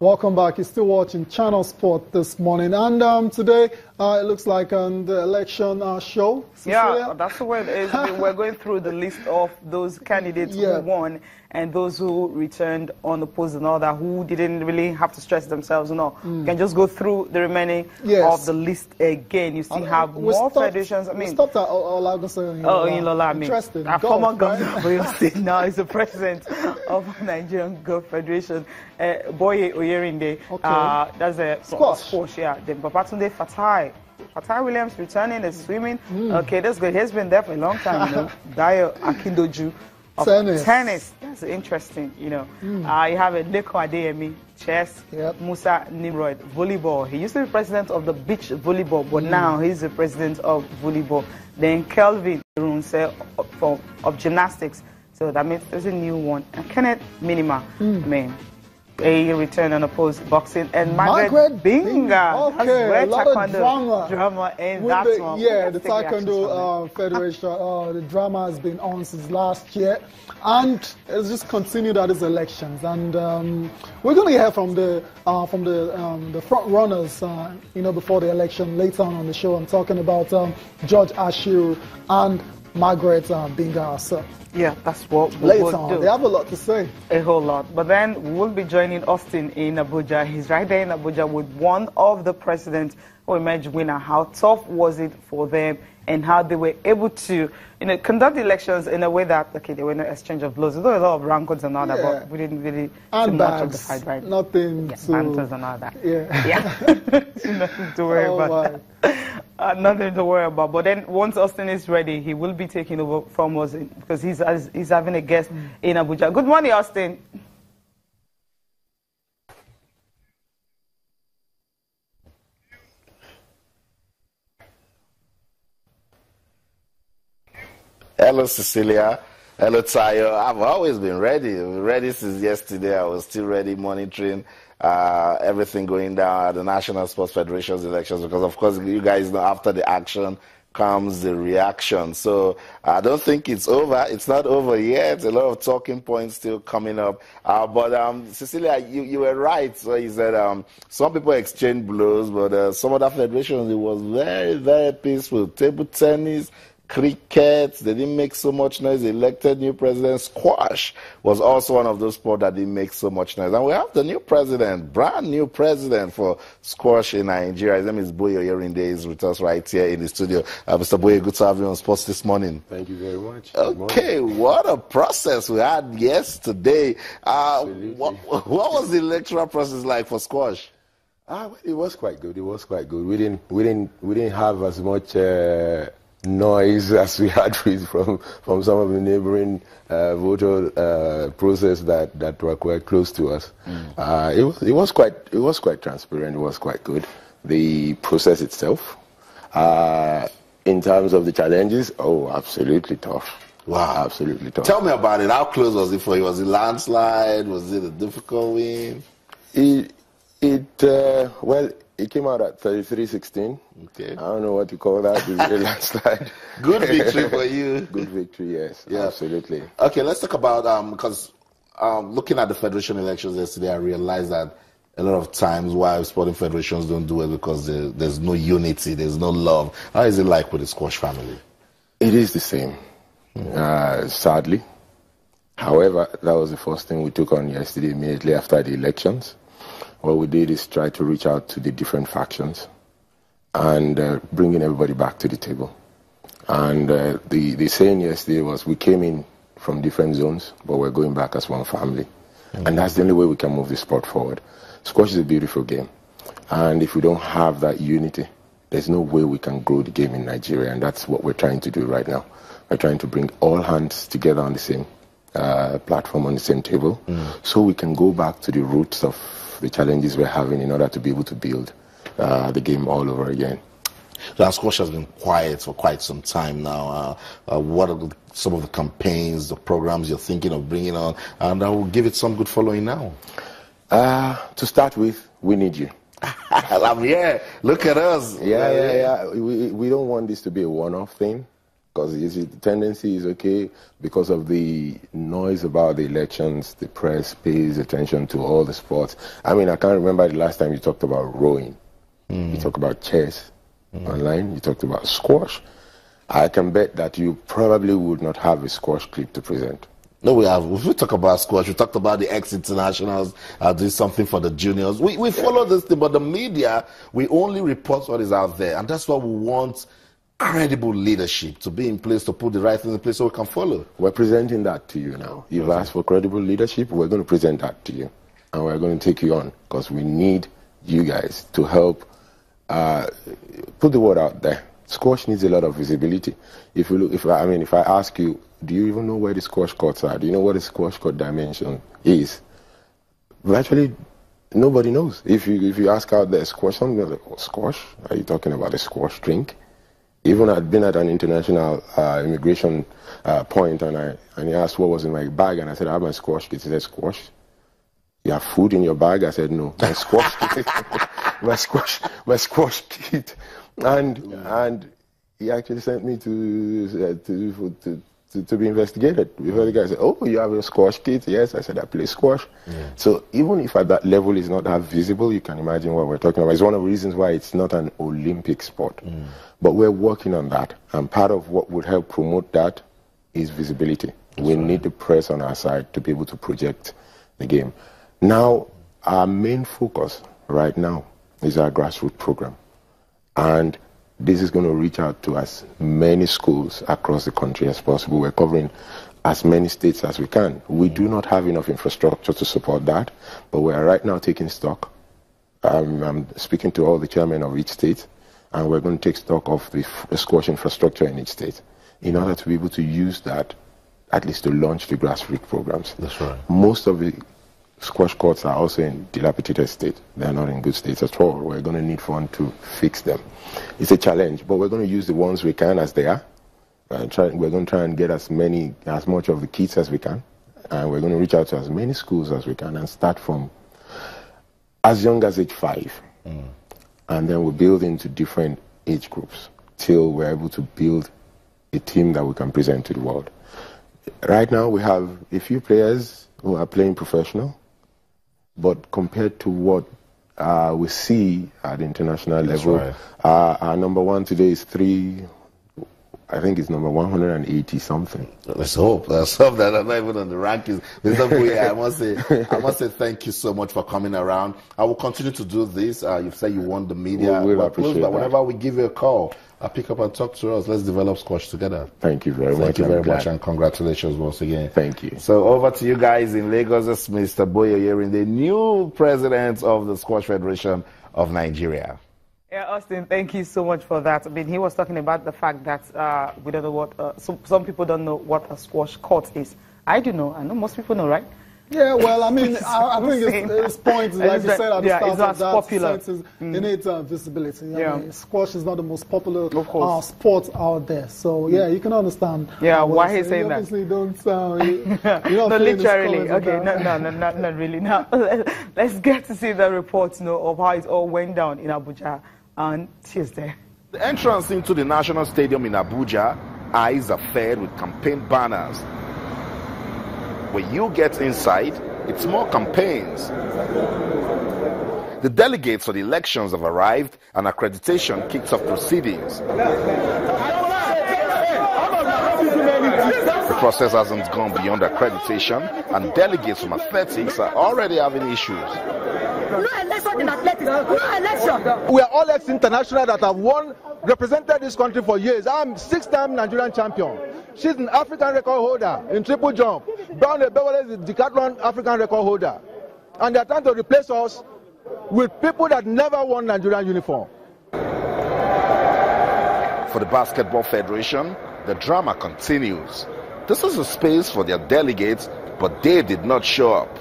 Welcome back. You're still watching Channel Sport this morning. And today, it looks like on the election show. Cecilia? Yeah, that's the way it is. We're going through the list of those candidates who won and those who returned unopposed and all that, who didn't really have to stress themselves. No, you can just go through the remaining of the list again. You still have more federations. We stopped at Olagunsoye. Inilola. Interesting. Our former governor of Oyo State now is the president of Nigerian Golf Federation. Boye Oyerinde. That's a squash. Yeah. Then Babatunde Fatai Williams returning is swimming. Okay, that's good. He's been there for a long time. You know. Dayo Akindoju of tennis. That's interesting. You know. You have a Neko Adeyemi, chess. Musa Nimrod, volleyball. He used to be president of the beach volleyball, but now he's the president of volleyball. Then Kelvin Runse of gymnastics. So that means there's a new one. And Kenneth Minima. I mean, a return unopposed boxing, and Margaret Binga. Okay, a lot of drama in that one. Yeah, the Taekwondo Federation, the drama has been on since last year, and it's just continued at these elections. And we're going to hear from the front runners, you know, before the election later on the show. I'm talking about George Ashiru and Margaret Binga herself. Yeah, that's what later we'll on. do. They have a lot to say. A whole lot. But then we'll be joining Austin in Abuja. He's right there in Abuja with one of the presidents who emerged winner. How tough was it for them and how they were able to, you know, conduct the elections in a way that, okay, there were no exchange of blows. There were a lot of rankings and all that, but we didn't really see much of the fight, right? Nothing to... banters and all that. Yeah. Nothing to worry about. Nothing to worry about. But then once Austin is ready, he will be taking over from us because he's having a guest in Abuja. Good morning, Austin. Hello, Cecilia. Hello, Tayo. I've always been ready. Ready since yesterday. I was still ready, monitoring everything going down at the National Sports Federation's elections because, of course, you guys know after the action comes the reaction. So I don't think it's over. It's not over yet. A lot of talking points still coming up. But Cecilia, you were right. So you said some people exchange blows, but some other federations, it was very, very peaceful. Table tennis, cricket, they didn't make so much noise. The elected new president. Squash was also one of those sports that didn't make so much noise. And we have the new president, brand new president for squash in Nigeria. His name is Boye Oyerinde. He's with us right here in the studio. Mr. Boye, good to have you on Sports this morning. Thank you very much. Okay, what a process we had yesterday. What was the electoral process like for squash? Well, it was quite good. It was quite good. We didn't have as much noise as we had from some of the neighboring voter process that were quite close to us. It was quite transparent. It was quite good. The process itself, in terms of the challenges, absolutely tough. Wow, absolutely tough. Tell me about it. How close was it for you? Was it landslide? Was it a difficult win? Well, it came out at 33-16. Okay. I don't know what you call that. It's a landslide. Good victory for you. Good victory, yes. Yeah. Absolutely. Okay, let's talk about, because looking at the federation elections yesterday, I realized that a lot of times why sporting federations don't do it because there's no unity, there's no love. How is it like with the squash family? It is the same, sadly. However, that was the first thing we took on yesterday immediately after the elections. What we did is try to reach out to the different factions and bringing everybody back to the table. And the saying yesterday was we came in from different zones, but we're going back as one family. And that's the only way we can move the sport forward. Squash is a beautiful game. And if we don't have that unity, there's no way we can grow the game in Nigeria. And that's what we're trying to do right now. We're trying to bring all hands together on the same platform, on the same table, so we can go back to the roots of the challenges we're having in order to be able to build the game all over again. So squash has been quiet for quite some time now. What are some of the campaigns, the programs you're thinking of bringing on? And I will give it some good following now. To start with, we need you. I'm here. Look at us. Yeah. We don't want this to be a one-off thing. Because you see, the tendency is, okay, because of the noise about the elections, the press pays attention to all the sports. I mean, I can't remember the last time you talked about rowing. You talked about chess online. You talked about squash. I can bet that you probably would not have a squash clip to present. No, we have. If we talk about squash, we talked about the ex-internationals doing something for the juniors. We follow this thing, but the media, we only report what is out there. And that's what we want, credible leadership to be in place, to put the right things in place so we can follow. We're presenting that to you now. You've asked for credible leadership. We're going to present that to you. And we're going to take you on because we need you guys to help put the word out there. Squash needs a lot of visibility. If you look, if I ask you, do you even know where the squash courts are? Do you know what the squash court dimension is? Virtually nobody knows. If you ask out there, squash, something like, oh, squash? Are you talking about a squash drink? Even I'd been at an international immigration point, and he asked what was in my bag, and I said, I have my squash kit. He said, squash? You have food in your bag? I said, no, my squash kit. my squash kit. And he actually sent me to be investigated. Before the guy said, oh, you have a squash kit? Yes. I said, I play squash. Yeah. So even if at that level is not that visible, you can imagine what we're talking about. It's one of the reasons why it's not an Olympic sport. But we're working on that. And part of what would help promote that is visibility. We need the press on our side to be able to project the game. Now, our main focus right now is our grassroots program. And this is going to reach out to as many schools across the country as possible. We're covering as many states as we can. We do not have enough infrastructure to support that, but we are right now taking stock. I'm speaking to all the chairmen of each state, and we're going to take stock of the squash infrastructure in each state in order to be able to use that at least to launch the grassroots programs. That's right. Most of the squash courts are also in dilapidated state. They are not in good states at all. We're going to need fund to fix them. It's a challenge, but we're going to use the ones we can as they are. We're going to try and get as much of the kits as we can, and we're going to reach out to as many schools as we can and start from as young as age 5. And then we'll build into different age groups till we're able to build a team that we can present to the world. Right now we have a few players who are playing professional, but compared to what we see at the international level, right. Our number one today is I think it's number 180 something. Let's hope that I'm not even on the rankings. I must say thank you so much for coming around. I will continue to do this. You've said you want the media. We'll appreciate that. Whenever we give you a call, pick up and talk to us. Let's develop squash together. Thank you very much. Thank you very much, and congratulations once again. Thank you. So over to you guys in Lagos. This is Mr. Boye Oyerin, the new president of the Squash Federation of Nigeria. Yeah, Austin, thank you so much for that. I mean, he was talking about the fact that we don't know what, some people don't know what a squash court is. I do know. I know most people know, right? Yeah, well, I mean, I think his point is, like you said at the start, it's not popular. It needs visibility. I mean, squash is not the most popular sport out there. So, yeah, you can understand. Yeah, why he's saying that. Obviously, don't no, literally. Okay, not really. Now, let's get to see the reports of how it all went down in Abuja on Tuesday. The entrance into the National Stadium in Abuja, eyes are fed with campaign banners. When you get inside, it's more campaigns. The delegates for the elections have arrived and accreditation kicks off proceedings. The process hasn't gone beyond accreditation, and delegates from athletics are already having issues. No election in athletics. No election. We are all ex-international that have represented this country for years. I'm 6-time Nigerian champion. She's an African record holder in triple jump. Brown Ebewale is the decathlon African record holder. And they're trying to replace us with people that never won Nigerian uniform. For the Basketball Federation, the drama continues. This is a space for their delegates, but they did not show up.